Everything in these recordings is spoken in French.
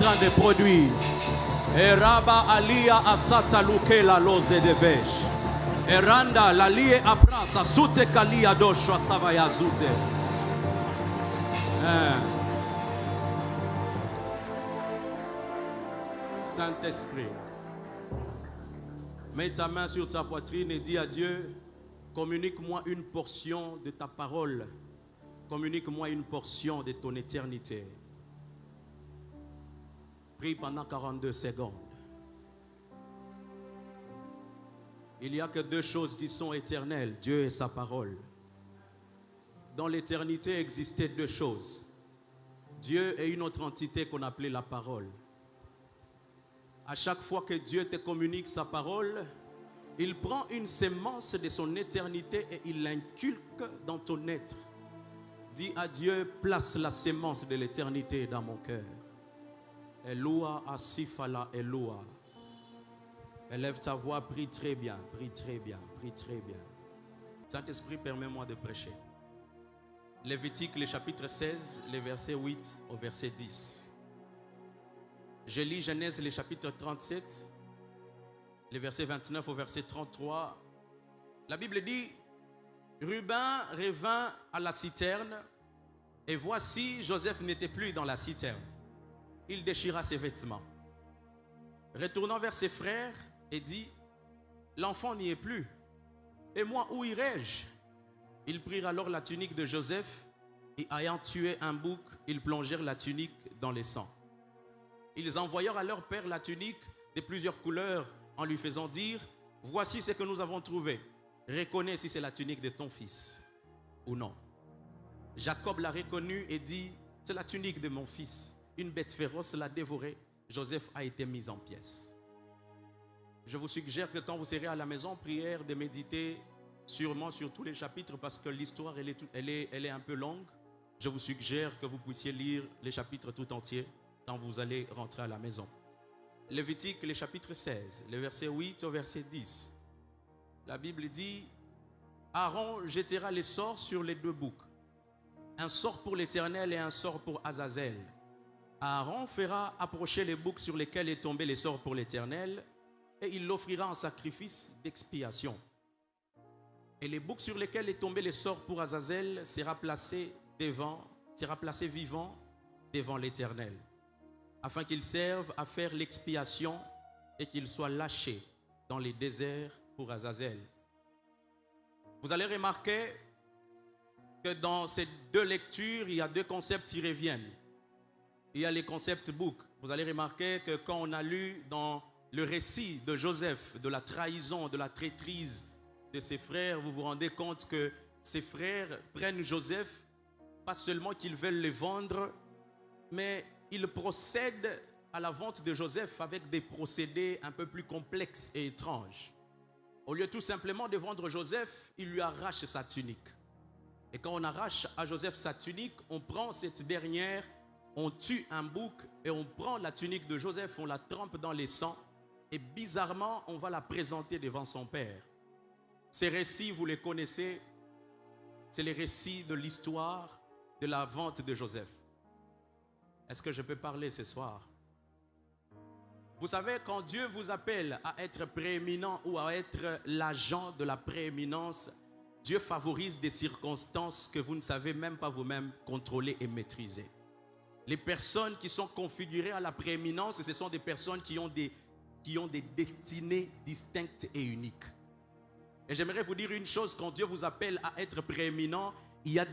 train de produire. Eraba alia asata lukela loze de vesh. Eranda lalie abrasa sute kalia dosho savaya zuze. Saint-Esprit, mets ta main sur ta poitrine et dis à Dieu, communique-moi une portion de ta parole. Communique-moi une portion de ton éternité. Prie pendant 42 secondes. Il n'y a que deux choses qui sont éternelles, Dieu et sa parole. Dans l'éternité existaient deux choses. Dieu et une autre entité qu'on appelait la parole. À chaque fois que Dieu te communique sa parole, il prend une sémence de son éternité et il l'inculque dans ton être. Dis à Dieu, place la sémence de l'éternité dans mon cœur. Eloua asifala Eloua. Élève ta voix, prie très bien, prie très bien, prie très bien. Saint-Esprit, permets-moi de prêcher. Lévitique, le chapitre 16, les versets 8 au verset 10. Je lis Genèse, le chapitre 37, les versets 29 au verset 33. La Bible dit, Ruben revint à la citerne, et voici, Joseph n'était plus dans la citerne. Il déchira ses vêtements. Retournant vers ses frères, et dit, l'enfant n'y est plus. Et moi, où irai-je? Ils prirent alors la tunique de Joseph, et ayant tué un bouc, ils plongèrent la tunique dans les sangs. Ils envoyèrent à leur père la tunique de plusieurs couleurs, en lui faisant dire, voici ce que nous avons trouvé. Reconnais si c'est la tunique de ton fils ou non. Jacob l'a reconnu et dit, c'est la tunique de mon fils. Une bête féroce l'a dévoré. Joseph a été mis en pièces. Je vous suggère que quand vous serez à la maison, prière de méditer sûrement sur tous les chapitres parce que l'histoire elle est un peu longue. Je vous suggère que vous puissiez lire les chapitres tout entiers quand vous allez rentrer à la maison. Lévitique, le chapitre 16, le verset 8 au verset 10. La Bible dit, Aaron jettera les sorts sur les deux boucs. Un sort pour l'Éternel et un sort pour Azazel. Aaron fera approcher les boucs sur lesquels est tombé les sorts pour l'Éternel et il l'offrira en sacrifice d'expiation. Et les boucs sur lesquels est tombé les sorts pour Azazel sera placé vivant devant l'Éternel, afin qu'il serve à faire l'expiation et qu'il soit lâché dans les déserts pour Azazel. Vous allez remarquer que dans ces deux lectures, il y a deux concepts qui reviennent. Il y a les concepts bouc. Vous allez remarquer que quand on a lu dans le récit de Joseph, de la trahison, de la traîtrise de ses frères, vous vous rendez compte que ses frères prennent Joseph, pas seulement qu'ils veulent le vendre, mais ils procèdent à la vente de Joseph avec des procédés un peu plus complexes et étranges. Au lieu tout simplement de vendre Joseph, ils lui arrachent sa tunique. Et quand on arrache à Joseph sa tunique, on prend cette dernière, on tue un bouc et on prend la tunique de Joseph, on la trempe dans les sangs et bizarrement, on va la présenter devant son père. Ces récits, vous les connaissez, c'est les récits de l'histoire de la vente de Joseph. Est-ce que je peux parler ce soir? Vous savez, quand Dieu vous appelle à être prééminent ou à être l'agent de la prééminence, Dieu favorise des circonstances que vous ne savez même pas vous-même contrôler et maîtriser. Les personnes qui sont configurées à la prééminence, ce sont des personnes qui ont des destinées distinctes et uniques. Et j'aimerais vous dire une chose, quand Dieu vous appelle à être prééminent, il y a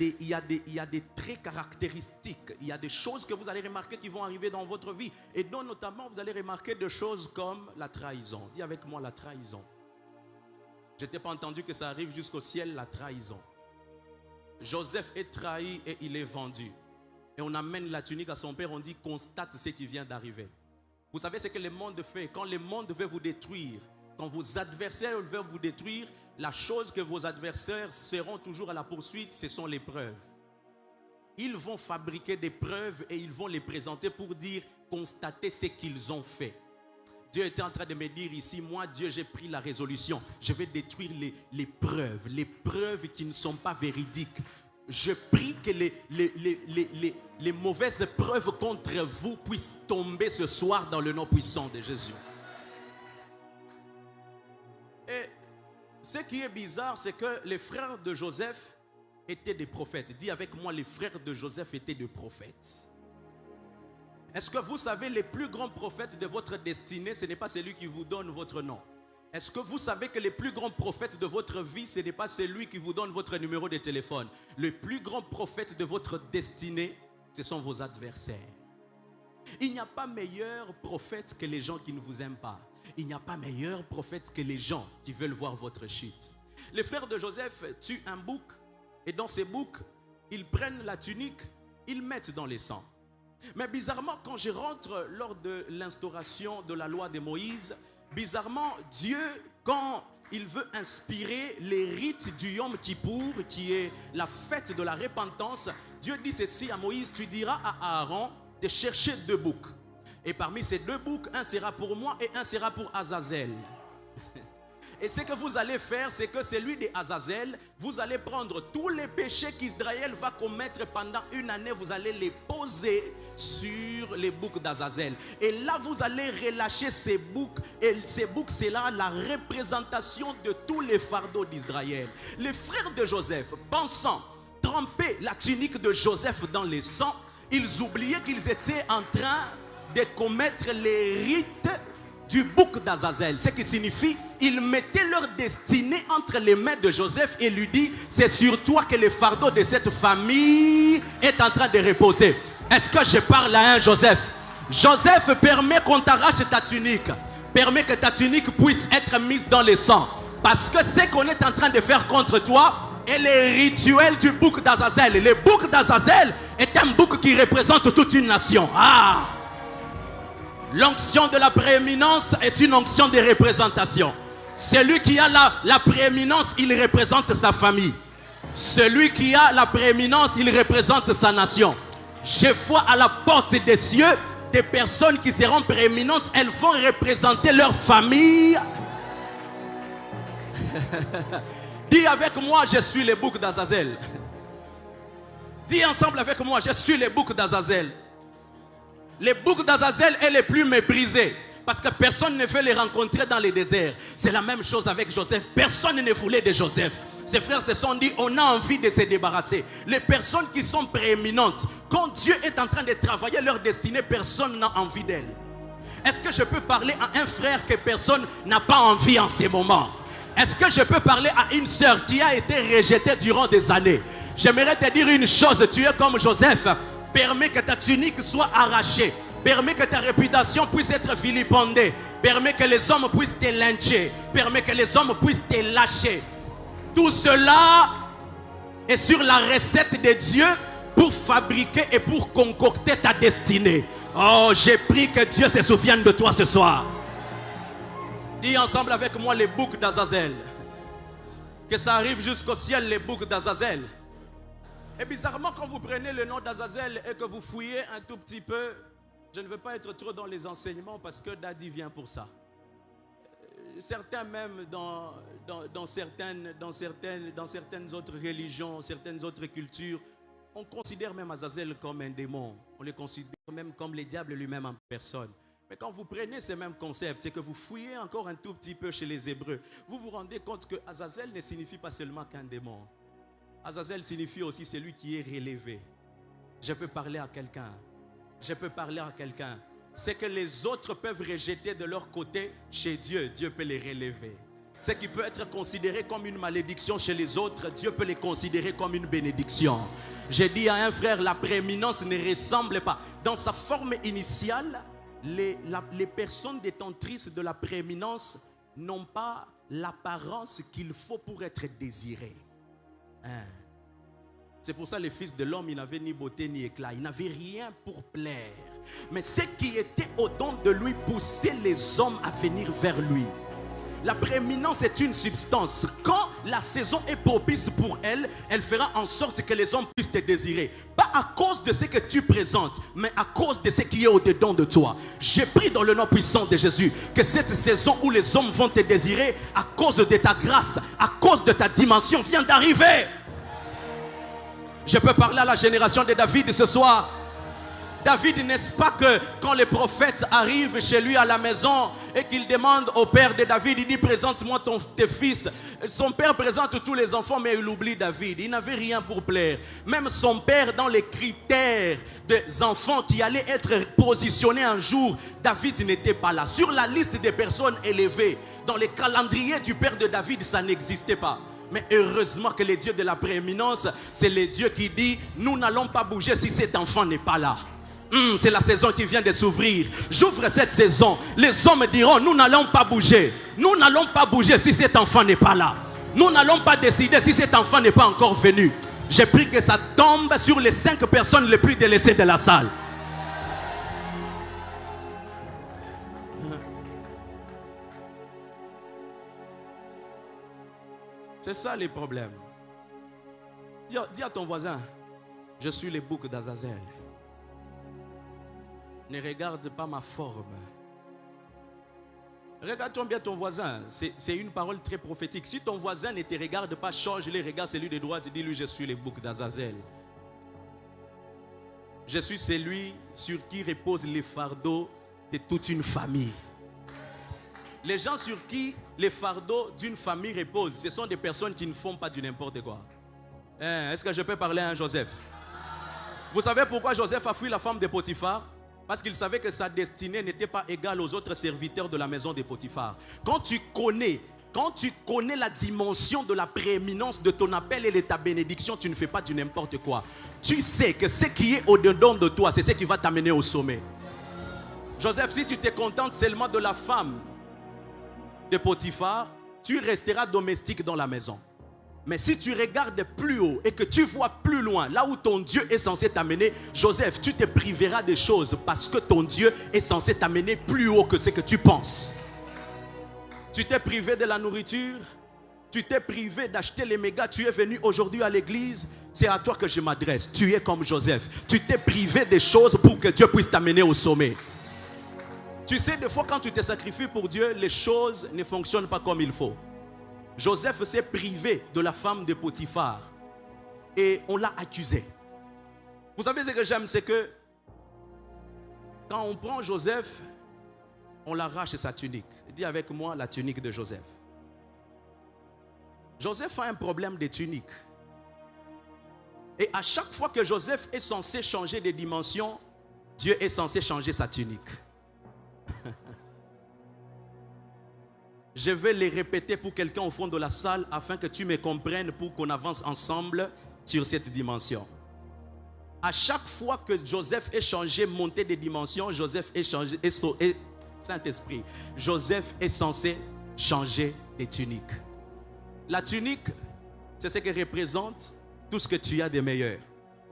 des traits caractéristiques, il y a des choses que vous allez remarquer qui vont arriver dans votre vie. Et dont notamment vous allez remarquer des choses comme la trahison. Dis avec moi la trahison. Je n'ai pas entendu que ça arrive jusqu'au ciel, la trahison. Joseph est trahi et il est vendu. Et on amène la tunique à son père, on dit constate ce qui vient d'arriver. Vous savez ce que le monde fait? Quand le monde veut vous détruire, quand vos adversaires veulent vous détruire, la chose que vos adversaires seront toujours à la poursuite, ce sont les preuves. Ils vont fabriquer des preuves et ils vont les présenter pour dire, constatez ce qu'ils ont fait. Dieu était en train de me dire ici, moi Dieu j'ai pris la résolution, je vais détruire les preuves qui ne sont pas véridiques. je prie que les mauvaises preuves contre vous puissent tomber ce soir dans le nom puissant de Jésus. Et ce qui est bizarre, c'est que les frères de Joseph étaient des prophètes. Dis avec moi, les frères de Joseph étaient des prophètes. Est-ce que vous savez, les plus grands prophètes de votre destinée, ce n'est pas celui qui vous donne votre nom? Est-ce que vous savez que les plus grands prophètes de votre vie, ce n'est pas celui qui vous donne votre numéro de téléphone? Les plus grands prophètes de votre destinée, ce sont vos adversaires. Il n'y a pas meilleur prophète que les gens qui ne vous aiment pas. Il n'y a pas meilleur prophète que les gens qui veulent voir votre chute. Les frères de Joseph tuent un bouc et dans ces boucs, ils prennent la tunique, ils mettent dans les sangs. Mais bizarrement, quand je rentre lors de l'instauration de la loi de Moïse, bizarrement, Dieu, quand il veut inspirer les rites du Yom Kippour, qui est la fête de la repentance, Dieu dit ceci à Moïse: tu diras à Aaron de chercher 2 boucs. Et parmi ces 2 boucs, un sera pour moi et un sera pour Azazel. Et ce que vous allez faire, c'est que celui d'Azazel, vous allez prendre tous les péchés qu'Israël va commettre pendant 1 année, vous allez les poser sur les boucs d'Azazel. Et là, vous allez relâcher ces boucs. Et ces boucs, c'est là la représentation de tous les fardeaux d'Israël. Les frères de Joseph, pensant tremper la tunique de Joseph dans les sangs, ils oubliaient qu'ils étaient en train de commettre les rites du bouc d'Azazel. Ce qui signifie, ils mettaient leur destinée entre les mains de Joseph et lui dit: c'est sur toi que le fardeau de cette famille est en train de reposer. Est-ce que je parle à un Joseph? Joseph, permet qu'on t'arrache ta tunique. Permet que ta tunique puisse être mise dans les sangs. Parce que ce qu'on est en train de faire contre toi est les rituels du bouc d'Azazel. Le bouc d'Azazel est un bouc qui représente toute une nation. Ah! L'onction de la prééminence est une onction de représentation. Celui qui a la prééminence, il représente sa famille. Celui qui a la prééminence, il représente sa nation. Je vois à la porte des cieux des personnes qui seront prééminentes. Elles vont représenter leur famille. Dis avec moi: je suis le bouc d'Azazel. Dis ensemble avec moi: je suis le bouc d'Azazel. Les boucs d'Azazel est les plus méprisés parce que personne ne veut les rencontrer dans les déserts. C'est la même chose avec Joseph. Personne ne voulait de Joseph. Ses frères se sont dit: on a envie de se débarrasser. Les personnes qui sont prééminentes, quand Dieu est en train de travailler leur destinée, personne n'a envie d'elles. Est-ce que je peux parler à un frère que personne n'a pas envie en ces moments? Est-ce que je peux parler à une sœur qui a été rejetée durant des années? J'aimerais te dire une chose: tu es comme Joseph. Permets que ta tunique soit arrachée. Permets que ta réputation puisse être vilipendée. Permets que les hommes puissent te lyncher. Permets que les hommes puissent te lâcher. Tout cela est sur la recette de Dieu pour fabriquer et pour concocter ta destinée. Oh, j'ai prié que Dieu se souvienne de toi ce soir. Dis ensemble avec moi: les boucs d'Azazel. Que ça arrive jusqu'au ciel, les boucs d'Azazel. Et bizarrement, quand vous prenez le nom d'Azazel et que vous fouillez un tout petit peu, je ne veux pas être trop dans les enseignements parce que Daddy vient pour ça. Certains même dans certaines autres religions, certaines autres cultures, on considère même Azazel comme un démon. On le considère même comme le diable lui-même en personne. Mais quand vous prenez ce même concept et que vous fouillez encore un tout petit peu chez les Hébreux, vous vous rendez compte que Azazel ne signifie pas seulement qu'un démon. Azazel signifie aussi celui qui est relevé. Je peux parler à quelqu'un. Je peux parler à quelqu'un. Ce que les autres peuvent rejeter de leur côté, chez Dieu, Dieu peut les relever. Ce qui peut être considéré comme une malédiction chez les autres, Dieu peut les considérer comme une bénédiction. J'ai dit à un frère: la prééminence ne ressemble pas. Dans sa forme initiale, les personnes détentrices de la prééminence n'ont pas l'apparence qu'il faut pour être désirées. C'est pour ça les fils de l'homme, ils n'avaient ni beauté ni éclat. Ils n'avaient rien pour plaire. Mais ce qui était au don de lui poussait les hommes à venir vers lui. La prééminence est une substance. Quand la saison est propice pour elle, elle fera en sorte que les hommes puissent te désirer. Pas à cause de ce que tu présentes, mais à cause de ce qui est au-dedans de toi. J'ai pris dans le nom puissant de Jésus que cette saison où les hommes vont te désirer, à cause de ta grâce, à cause de ta dimension, vient d'arriver. Je peux parler à la génération de David ce soir. David, n'est-ce pas que quand les prophètes arrivent chez lui à la maison et qu'il demande au père de David, il dit présente-moi tes fils. Son père présente tous les enfants mais il oublie David. Il n'avait rien pour plaire. Même son père, dans les critères des enfants qui allaient être positionnés un jour, David n'était pas là. Sur la liste des personnes élevées, dans les calendriers du père de David, ça n'existait pas. Mais heureusement que le Dieu de la prééminence, c'est le Dieu qui dit, nous n'allons pas bouger si cet enfant n'est pas là. C'est la saison qui vient de s'ouvrir. J'ouvre cette saison. Les hommes diront, nous n'allons pas bouger. Nous n'allons pas bouger si cet enfant n'est pas là. Nous n'allons pas décider si cet enfant n'est pas encore venu. J'ai pris que ça tombe sur les 5 personnes les plus délaissées de la salle. C'est ça les problèmes. Dis à ton voisin, je suis le bouc d'Azazel. Ne regarde pas ma forme. Regarde-toi bien ton voisin. C'est une parole très prophétique. Si ton voisin ne te regarde pas, change les regards, celui de droite, dis-lui, je suis le bouc d'Azazel. Je suis celui sur qui repose les fardeaux de toute une famille. Les gens sur qui les fardeaux d'une famille reposent, ce sont des personnes qui ne font pas du n'importe quoi. Est-ce que je peux parler à un Joseph? Vous savez pourquoi Joseph a fui la femme de Potiphar? Parce qu'il savait que sa destinée n'était pas égale aux autres serviteurs de la maison de Potiphar. Quand tu connais la dimension de la prééminence de ton appel et de ta bénédiction, tu ne fais pas du n'importe quoi. Tu sais que ce qui est au-dedans de toi, c'est ce qui va t'amener au sommet. Joseph, si tu te contentes seulement de la femme de Potiphar, tu resteras domestique dans la maison. Mais si tu regardes plus haut et que tu vois plus loin, là où ton Dieu est censé t'amener, Joseph, tu te priveras des choses parce que ton Dieu est censé t'amener plus haut que ce que tu penses. Tu t'es privé de la nourriture, tu t'es privé d'acheter les mégas, tu es venu aujourd'hui à l'église, c'est à toi que je m'adresse. Tu es comme Joseph. Tu t'es privé des choses pour que Dieu puisse t'amener au sommet. Tu sais, des fois quand tu te sacrifies pour Dieu, les choses ne fonctionnent pas comme il faut. Joseph s'est privé de la femme de Potiphar et on l'a accusé. Vous savez ce que j'aime, c'est que quand on prend Joseph, on l'arrache sa tunique. Dis avec moi la tunique de Joseph. Joseph a un problème de tunique. Et à chaque fois que Joseph est censé changer de dimension, Dieu est censé changer sa tunique. Je vais les répéter pour quelqu'un au fond de la salle afin que tu me comprennes pour qu'on avance ensemble sur cette dimension. À chaque fois que Joseph est changé, monté de dimension, Joseph est changé, Saint-Esprit, Joseph est censé changer de tunique. La tunique, c'est ce qui représente tout ce que tu as de meilleur.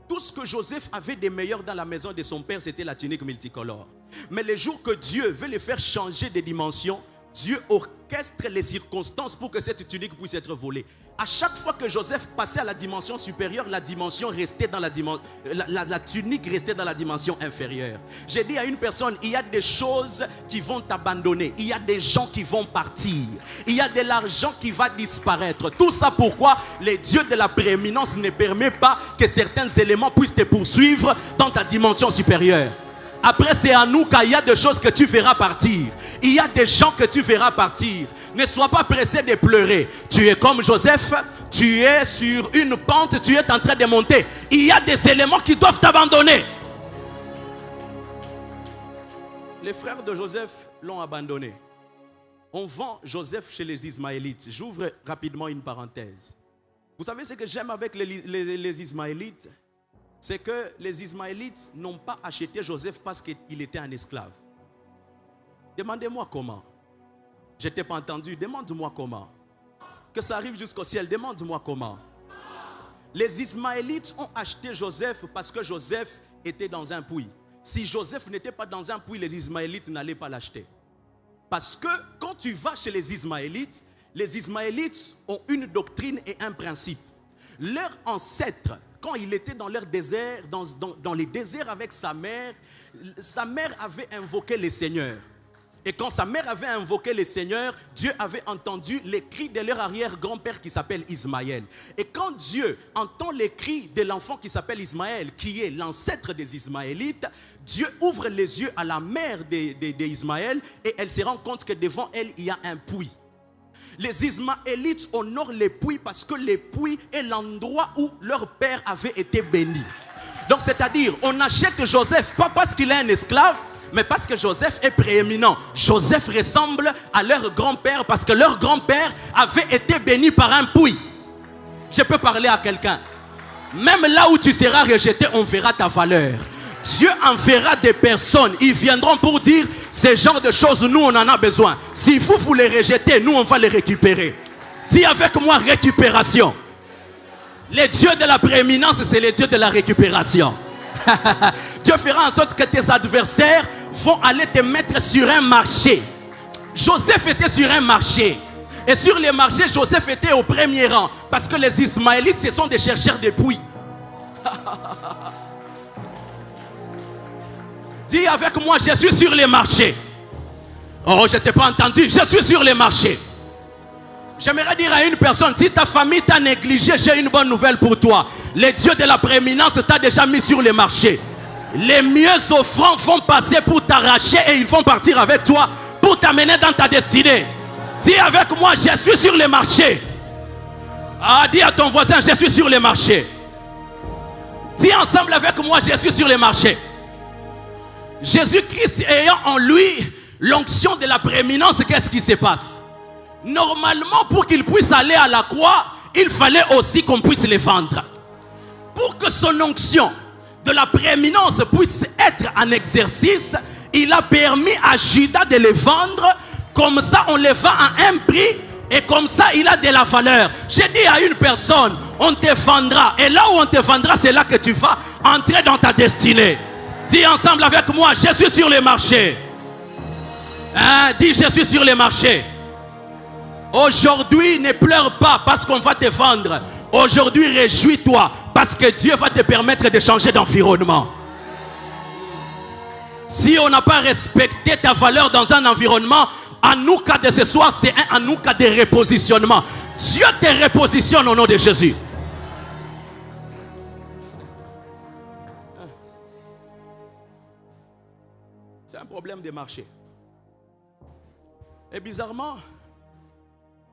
Tout ce que Joseph avait de meilleur dans la maison de son père, c'était la tunique multicolore. Mais le jour que Dieu veut le faire changer de dimension, Dieu orchestre les circonstances pour que cette tunique puisse être volée. À chaque fois que Joseph passait à la dimension supérieure, la dimension restait dans la tunique restait dans la dimension inférieure. J'ai dit à une personne, il y a des choses qui vont t'abandonner. Il y a des gens qui vont partir. Il y a de l'argent qui va disparaître. Tout ça pourquoi le Dieu de la prééminence ne permet pas que certains éléments puissent te poursuivre dans ta dimension supérieure. Après, c'est à nous qu'il y a des choses que tu verras partir. Il y a des gens que tu verras partir. Ne sois pas pressé de pleurer. Tu es comme Joseph, tu es sur une pente, tu es en train de monter. Il y a des éléments qui doivent t'abandonner. Les frères de Joseph l'ont abandonné. On vend Joseph chez les Ismaélites. J'ouvre rapidement une parenthèse. Vous savez ce que j'aime avec les Ismaélites? C'est que les Ismaélites n'ont pas acheté Joseph parce qu'il était un esclave. Demandez-moi comment. Je t'ai pas entendu, demande-moi comment. Que ça arrive jusqu'au ciel, demande-moi comment. Les Ismaélites ont acheté Joseph parce que Joseph était dans un puits. Si Joseph n'était pas dans un puits, les Ismaélites n'allaient pas l'acheter. Parce que quand tu vas chez les Ismaélites ont une doctrine et un principe. Leur ancêtre, quand il était dans leur désert, dans les déserts avec sa mère avait invoqué le Seigneur. Et quand sa mère avait invoqué le Seigneur, Dieu avait entendu les cris de leur arrière-grand-père qui s'appelle Ismaël. Et quand Dieu entend les cris de l'enfant qui s'appelle Ismaël, qui est l'ancêtre des Ismaélites, Dieu ouvre les yeux à la mère d'Ismaël et elle se rend compte que devant elle, il y a un puits. Les Ismaélites honorent les puits parce que les puits est l'endroit où leur père avait été béni. Donc c'est-à-dire, on achète Joseph pas parce qu'il est un esclave, mais parce que Joseph est prééminent. Joseph ressemble à leur grand-père parce que leur grand-père avait été béni par un puits. Je peux parler à quelqu'un. Même là où tu seras rejeté, on verra ta valeur. Dieu enverra des personnes. Ils viendront pour dire, ce genre de choses, nous on en a besoin. Si vous les rejetez, nous on va les récupérer. Dis avec moi, récupération. Les dieux de la prééminence, c'est les dieux de la récupération. Dieu fera en sorte que tes adversaires vont aller te mettre sur un marché. Joseph était sur un marché. Et sur les marchés, Joseph était au premier rang. Parce que les Ismaélites, ce sont des chercheurs de puits. Dis avec moi, je suis sur les marchés. Oh, je ne t'ai pas entendu. Je suis sur les marchés. J'aimerais dire à une personne, si ta famille t'a négligé, j'ai une bonne nouvelle pour toi. Les dieux de la prééminence t'ont déjà mis sur les marchés. Les mieux offrants vont passer pour t'arracher et ils vont partir avec toi pour t'amener dans ta destinée. Dis avec moi, je suis sur les marchés. Ah, dis à ton voisin, je suis sur les marchés. Dis ensemble avec moi, je suis sur les marchés. Jésus-Christ ayant en lui l'onction de la prééminence, qu'est-ce qui se passe? Normalement, pour qu'il puisse aller à la croix, il fallait aussi qu'on puisse les vendre. Pour que son onction de la prééminence puisse être en exercice, il a permis à Judas de les vendre. Comme ça, on les vend à un prix et comme ça, il a de la valeur. J'ai dit à une personne, on te vendra. Et là où on te vendra, c'est là que tu vas entrer dans ta destinée. Dis ensemble avec moi, je suis sur les marchés. Hein? Dis, je suis sur les marchés. Aujourd'hui, ne pleure pas parce qu'on va te vendre. Aujourd'hui, réjouis-toi parce que Dieu va te permettre de changer d'environnement. Si on n'a pas respecté ta valeur dans un environnement, Hanouka de ce soir, c'est un Hanouka de repositionnement. Dieu te repositionne au nom de Jésus. C'est un problème de marché. Et bizarrement,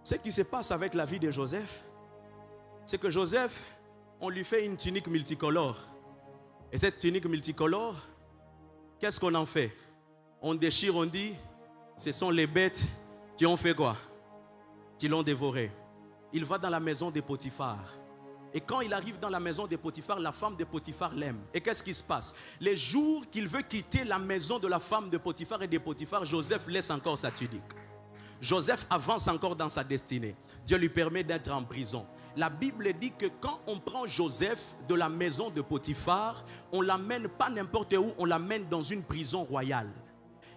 ce qui se passe avec la vie de Joseph, c'est que Joseph, on lui fait une tunique multicolore. Et cette tunique multicolore, qu'est-ce qu'on en fait? On déchire, on dit, ce sont les bêtes qui ont fait quoi? Qui l'ont dévoré. Il va dans la maison de Potiphar. Et quand il arrive dans la maison de Potiphar, la femme de Potiphar l'aime. Et qu'est-ce qui se passe? Les jours qu'il veut quitter la maison de la femme de Potiphar et de Potiphar, Joseph laisse encore sa tunique. Joseph avance encore dans sa destinée. Dieu lui permet d'être en prison. La Bible dit que quand on prend Joseph de la maison de Potiphar, on ne l'amène pas n'importe où, on l'amène dans une prison royale.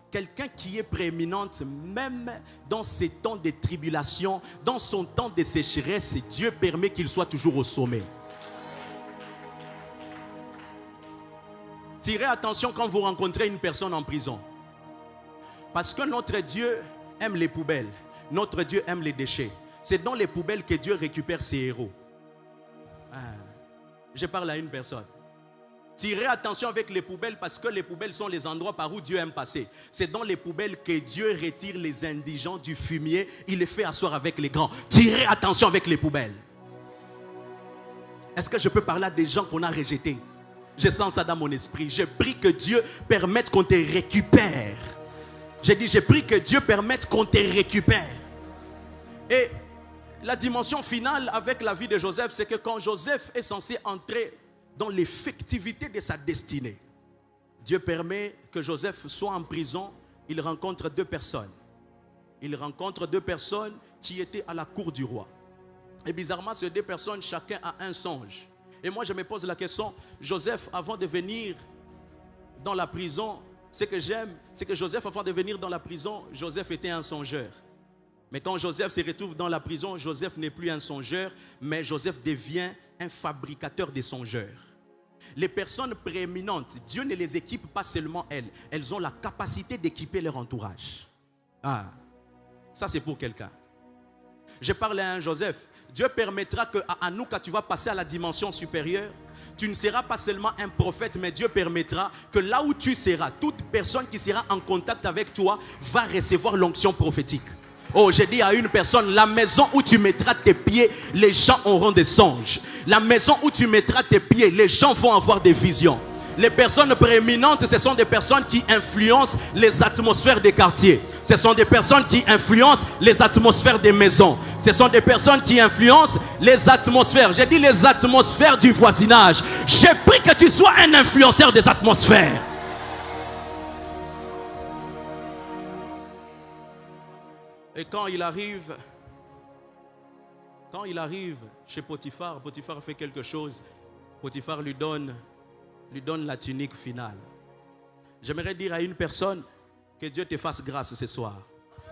Quelqu'un qui est prééminente, même dans ses temps de tribulation, dans son temps de sécheresse, Dieu permet qu'il soit toujours au sommet. Tirez attention quand vous rencontrez une personne en prison. Parce que notre Dieu aime les poubelles. Notre Dieu aime les déchets. C'est dans les poubelles que Dieu récupère ses héros. Je parle à une personne. Tirez attention avec les poubelles parce que les poubelles sont les endroits par où Dieu aime passer. C'est dans les poubelles que Dieu retire les indigents du fumier. Il les fait asseoir avec les grands. Tirez attention avec les poubelles. Est-ce que je peux parler à des gens qu'on a rejetés? Je sens ça dans mon esprit. Je prie que Dieu permette qu'on te récupère. J'ai dit, je prie que Dieu permette qu'on te récupère. Et la dimension finale avec la vie de Joseph, c'est que quand Joseph est censé entrer dans l'effectivité de sa destinée, Dieu permet que Joseph soit en prison. Il rencontre deux personnes. Il rencontre deux personnes qui étaient à la cour du roi. Et bizarrement, ces deux personnes, chacun a un songe. Et moi, je me pose la question, Joseph, avant de venir dans la prison, ce que j'aime, c'est que Joseph, avant de venir dans la prison, Joseph était un songeur. Mais quand Joseph se retrouve dans la prison, Joseph n'est plus un songeur, mais Joseph devient un fabricateur de songeurs. Les personnes prééminentes, Dieu ne les équipe pas seulement elles. Elles ont la capacité d'équiper leur entourage. Ah, ça c'est pour quelqu'un. Je parle à un Joseph. Dieu permettra que à nous, quand tu vas passer à la dimension supérieure, tu ne seras pas seulement un prophète, mais Dieu permettra que là où tu seras, toute personne qui sera en contact avec toi va recevoir l'onction prophétique. Oh, j'ai dit à une personne, la maison où tu mettras tes pieds, les gens auront des songes. La maison où tu mettras tes pieds, les gens vont avoir des visions. Les personnes prééminentes, ce sont des personnes qui influencent les atmosphères des quartiers. Ce sont des personnes qui influencent les atmosphères des maisons. Ce sont des personnes qui influencent les atmosphères. J'ai dit les atmosphères du voisinage. J'ai pris que tu sois un influenceur des atmosphères. Et quand il arrive chez Potiphar, Potiphar fait quelque chose. Potiphar lui donne la tunique finale. J'aimerais dire à une personne que Dieu te fasse grâce ce soir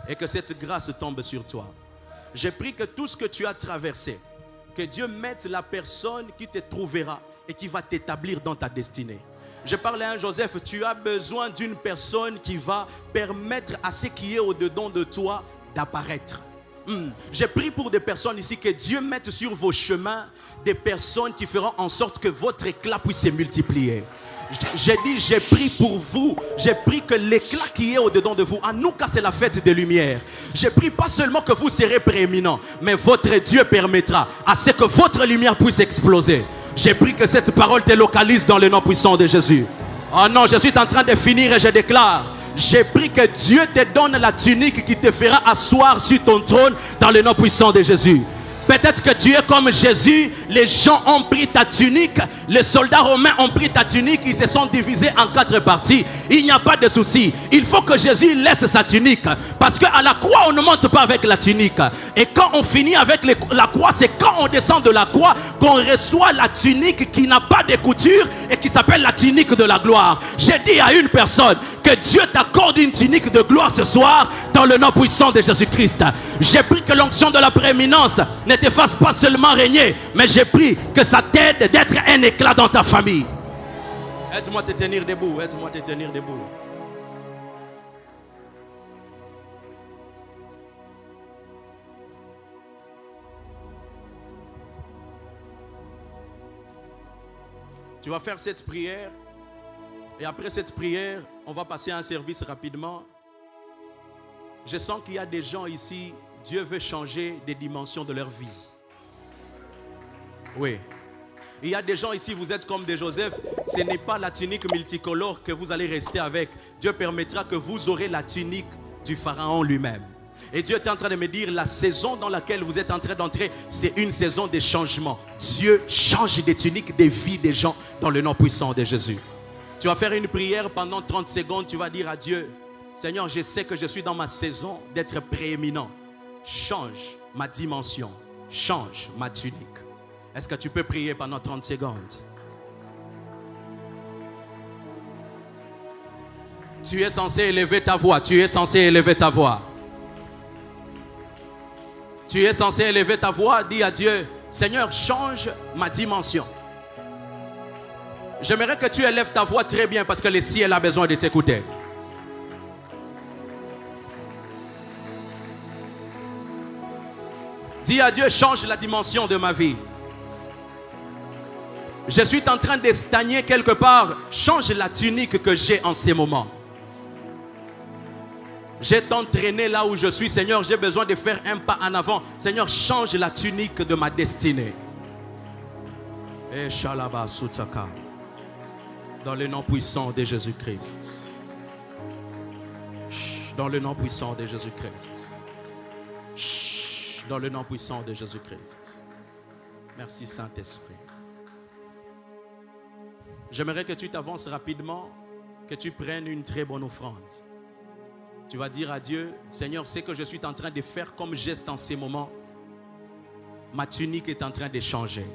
et que cette grâce tombe sur toi. J'ai pris que tout ce que tu as traversé, que Dieu mette la personne qui te trouvera et qui va t'établir dans ta destinée. Je parle à un Joseph, tu as besoin d'une personne qui va permettre à ce qui est au-dedans de toi d'apparaître. J'ai pris pour des personnes ici que Dieu mette sur vos chemins des personnes qui feront en sorte que votre éclat puisse se multiplier. J'ai dit, j'ai pris pour vous, j'ai pris que l'éclat qui est au-dedans de vous, en nous cas c'est la fête des lumières. J'ai pris pas seulement que vous serez prééminent, mais votre Dieu permettra à ce que votre lumière puisse exploser. J'ai pris que cette parole te localise dans le nom puissant de Jésus. Oh non, je suis en train de finir et je déclare. J'ai pris que Dieu te donne la tunique qui te fera asseoir sur ton trône dans le nom puissant de Jésus. Peut-être que tu es comme Jésus, les gens ont pris ta tunique, les soldats romains ont pris ta tunique, ils se sont divisés en 4 parties. Il n'y a pas de souci. Il faut que Jésus laisse sa tunique. Parce qu'à la croix, on ne monte pas avec la tunique. Et quand on finit avec la croix, c'est quand on descend de la croix qu'on reçoit la tunique qui n'a pas de couture et qui s'appelle la tunique de la gloire. J'ai dit à une personne que Dieu t'accorde une tunique de gloire ce soir dans le nom puissant de Jésus-Christ. J'ai pris que l'onction de la prééminence ne te fasse pas seulement régner, mais j'ai pris que ça t'aide d'être un éclat dans ta famille. Aide-moi à te tenir debout, aide-moi à te tenir debout. Tu vas faire cette prière. Et après cette prière, on va passer à un service rapidement. Je sens qu'il y a des gens ici, Dieu veut changer des dimensions de leur vie. Oui. Il y a des gens ici, vous êtes comme des Joseph. Ce n'est pas la tunique multicolore que vous allez rester avec. Dieu permettra que vous aurez la tunique du Pharaon lui-même. Et Dieu est en train de me dire, la saison dans laquelle vous êtes en train d'entrer, c'est une saison de changement. Dieu change des tuniques, des vies des gens dans le nom puissant de Jésus. Tu vas faire une prière pendant 30 secondes. Tu vas dire à Dieu, Seigneur, je sais que je suis dans ma saison d'être prééminent. Change ma dimension. Change ma tunique. Est-ce que tu peux prier pendant 30 secondes? Tu es censé élever ta voix. Tu es censé élever ta voix. Tu es censé élever ta voix. Dis à Dieu, Seigneur, change ma dimension. J'aimerais que tu élèves ta voix très bien parce que le ciel a besoin de t'écouter. Dis à Dieu, change la dimension de ma vie. Je suis en train de stagner quelque part. Change la tunique que j'ai en ces moments. J'ai entraîné là où je suis. Seigneur, j'ai besoin de faire un pas en avant. Seigneur, change la tunique de ma destinée. Et Shalaba Sutaka. Dans le nom puissant de Jésus-Christ. Dans le nom puissant de Jésus-Christ. Dans le nom puissant de Jésus-Christ. Merci Saint-Esprit. J'aimerais que tu t'avances rapidement, que tu prennes une très bonne offrande. Tu vas dire à Dieu, Seigneur, c'est que je suis en train de faire comme geste en ces moments. Ma tunique est en train de changer.